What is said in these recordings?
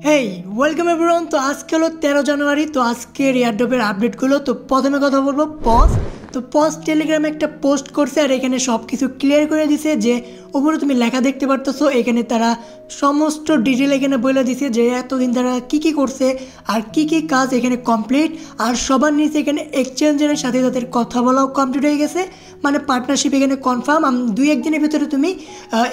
হেই welcome everyone. তো আজকে হলো 13 জানুয়ারি। তো আজকের এয়ারড্রপের আপডেটগুলো। তো প্রথমে কথা বলবো পজ। তো পজ টেলিগ্রামে একটা পোস্ট করছে আর এখানে সব কিছু ক্লিয়ার করে দিছে যে উপরে তুমি লেখা দেখতে পারতেছো। এখানে তারা সমস্ত ডিটেল এখানে বলে দিছে যে এতদিন তারা কী করছে আর কী কাজ এখানে কমপ্লিট। আর সবার নিচে এখানে এক্সচেঞ্জের সাথে তাদের কথা বলাও কমপ্লিট হয়ে গেছে, মানে পার্টনারশিপ এখানে কনফার্ম। 2-1 দিনের ভিতরে তুমি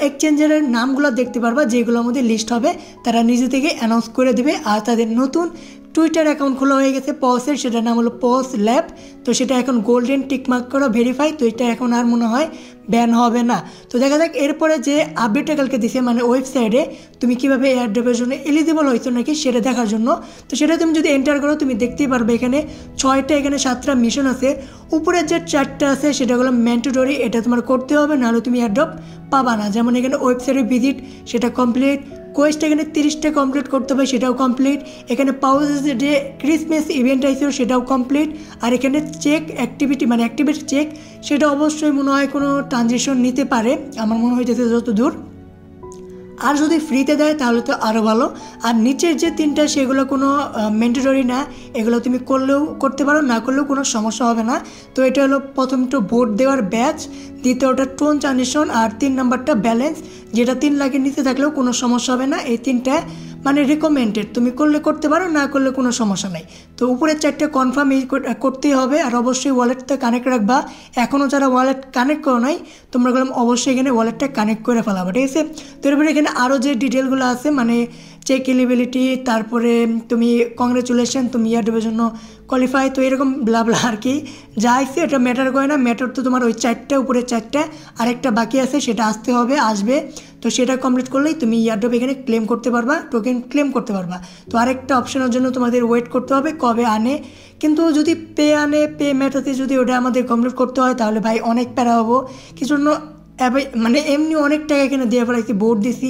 এক্সচেঞ্জের নামগুলো দেখতে পারবা, যেগুলোর মধ্যে লিস্ট হবে তারা নিজে থেকে অ্যানাউন্স করে দেবে। আর তাদের নতুন টুইটার অ্যাকাউন্ট খোলা হয়ে গেছে পজের, সেটার নাম হলো পজ ল্যাব। তো সেটা এখন গোল্ডেন টিকমার্ক করা ভেরিফাই। তো এটা এখন আর মনে হয় ব্যান হবে না। তো দেখা যাক এরপরে যে আপডেটটা কালকে দিছে, মানে ওয়েবসাইটে তুমি কীভাবে এয়ারড্রপের জন্য এলিজিবল হয়েছো নাকি সেটা দেখার জন্য। তো সেটা তুমি যদি এন্টার করো তুমি দেখতেই পারবে এখানে 6টা এখানে 7টা মিশন আছে। উপরের যে 4টা আছে সেটা হলো ম্যান্ডেটরি, এটা তোমার করতে হবে, নাহলে তুমি এয়ারড্রপ পাবা না। যেমন এখানে ওয়েবসাইটে ভিজিট সেটা কমপ্লিট, কোয়েস্ট এখানে 30টা কমপ্লিট করতে হবে সেটাও কমপ্লিট। এখানে পাউজে যে ক্রিসমাস ইভেন্ট আইছিল সেটাও কমপ্লিট। আর এখানে চেক অ্যাক্টিভিটি মানে অ্যাক্টিভিটি চেক সেটা অবশ্যই মনে হয় কোনো ট্রানজেকশন নিতে পারে আমার মনে হইতেছে যতদূর। আর যদি ফ্রিতে দেয় তাহলে তো আরও ভালো। আর নিচের যে 3টা সেগুলো কোনো ম্যান্ডেটরি না, এগুলো তুমি করলেও করতে পারো, না করলেও কোনো সমস্যা হবে না। তো এটা হলো প্রথমটা ভোট দেওয়ার ব্যাচ, দ্বিতীয়টা টোন ট্রানজেকশন, আর 3 নাম্বারটা ব্যালেন্স, যেটা 3 লাখের নিচে থাকলেও কোনো সমস্যা হবে না। এই 3টা মানে রিকমেন্ডেড, তুমি করলে করতে পারো, না করলে কোনো সমস্যা নেই। তো উপরের 4টা কনফার্ম করতেই হবে। আর অবশ্যই ওয়ালেটটা কানেক্ট রাখবা। এখনও যারা ওয়ালেট কানেক্ট করো নাই তোমরা বললাম অবশ্যই এখানে ওয়ালেটটা কানেক্ট করে ফেলাবা, ঠিক আছে। তো এরপরে এখানে আরও যে ডিটেলগুলো আছে মানে চেক এলিবিলিটি, তারপরে তুমি কংগ্রেচুলেশন তুমি এয়ারড্রপের জন্য কোয়ালিফাই, তো এরকম ব্লা আর কি যা আসছে এটা ম্যাটার করে না। ম্যাটার তো তোমার ওই 4টা উপরে 4টা, আরেকটা বাকি আছে সেটা আসবে। তো সেটা কমপ্লিট করলেই তুমি এয়ারড্রপ এখানে ক্লেম করতে পারবা, টোকেন ক্লেম করতে পারবা। তো আরেকটা অপশনের জন্য তোমাদের ওয়েট করতে হবে কবে আনে। কিন্তু যদি পে ম্যাটারতে যদি ওটা আমাদের কমপ্লিট করতে হয় তাহলে ভাই অনেক প্যারা হবো। কিছু জন্য মানে এমনি অনেক টাকা এখানে দিয়ে ফেলাইছি, বোর্ড দিছি,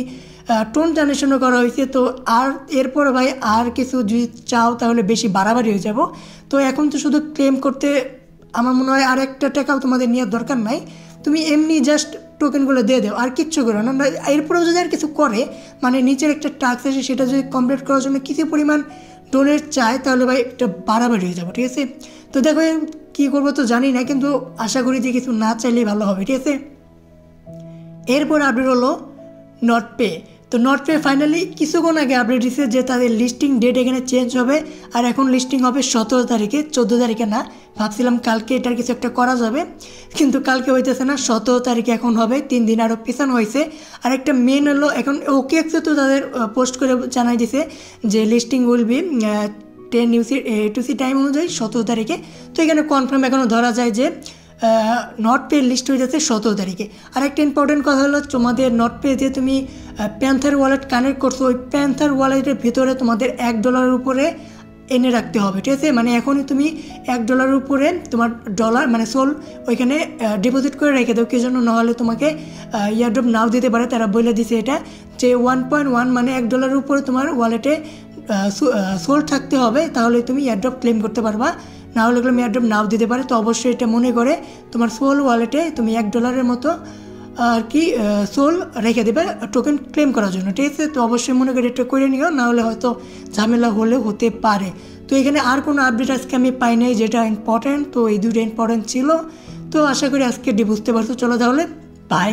টোন ট্রানজেকশনও করা হয়েছে। তো আর এরপর ভাই আর কিছু যদি চাও তাহলে বেশি বাড়াবাড়ি হয়ে যাব। তো এখন তো শুধু ক্লেম করতে আমার মনে হয় আর একটা টাকাও তোমাদের নেওয়ার দরকার নাই, তুমি এমনি জাস্ট টোকেনগুলো দিয়ে দাও, আর কিচ্ছু করো না। এরপরেও যদি আর কিছু করে মানে নিচের একটা টাস্ক আছে সেটা যদি কমপ্লিট করার জন্য কিছু পরিমাণ ডোনেট চায় তাহলে ভাই এটা বাড়াবাড়ি হয়ে যাবো, ঠিক আছে। তো দেখো কী করবো তো জানি না, কিন্তু আশা করি যে কিছু না চাইলেই ভালো হবে, ঠিক আছে। এরপর আপডেট হলো নট পে। তো নট পে ফাইনালি কিছুক্ষণ আগে আপডেট দিচ্ছে যে তাদের লিস্টিং ডেট এখানে চেঞ্জ হবে। আর এখন লিস্টিং হবে 17 তারিখে, 14 তারিখে না। ভাবছিলাম কালকে এটার কিছু একটা করা যাবে, কিন্তু কালকে হইতেছে না, 17 তারিখে এখন হবে। 3 দিন আরও পিছানো হয়েছে। আর একটা মেন হলো এখন ওকেএক্সে তো তাদের পোস্ট করে জানাই দিছে যে listing will be 10 UTC time অনুযায়ী 17 তারিখে। তো এখানে কনফার্ম এখনও ধরা যায় যে নট পে লিস্ট হয়ে যাচ্ছে 17 তারিখে। আর একটা ইম্পর্টেন্ট কথা হলো তোমাদের নট পে যে তুমি প্যান্থার ওয়ালেট কানেক্ট করছো, ওই প্যান্থার ওয়ালেটের ভিতরে তোমাদের $1 উপরে এনে রাখতে হবে, ঠিক আছে। মানে এখনই তুমি $1 উপরে তোমার ডলার মানে সোল ওইখানে ডিপোজিট করে রেখে দাও, কি জন্য নাহলে তোমাকে এয়ারড্রপ নাও দিতে পারে। তারা বলে দিছে এটা যে 1.1 মানে $1 উপরে তোমার ওয়ালেটে সোল থাকতে হবে, তাহলে তুমি এয়ারড্রপ ক্লেম করতে পারবা, না হলে এগুলো এয়ারড্রপ নাও দিতে পারে। তো অবশ্যই এটা মনে করে তোমার সোল ওয়ালেটে তুমি $1 মতো আর কি সোল রেখে দেবে টোকেন ক্লেম করার জন্য, ঠিক আছে। তো অবশ্যই মনে করে এটা করে নিও, না হলে হয়তো ঝামেলা হলেও হতে পারে। তো এখানে আর কোনো আপডেট আজকে আমি পাই নাই যেটা ইম্পর্টেন্ট। তো এই দুটো ইম্পর্টেন্ট ছিল। তো আশা করি আজকে বুঝতে পারছো। চলো তাহলে বাই।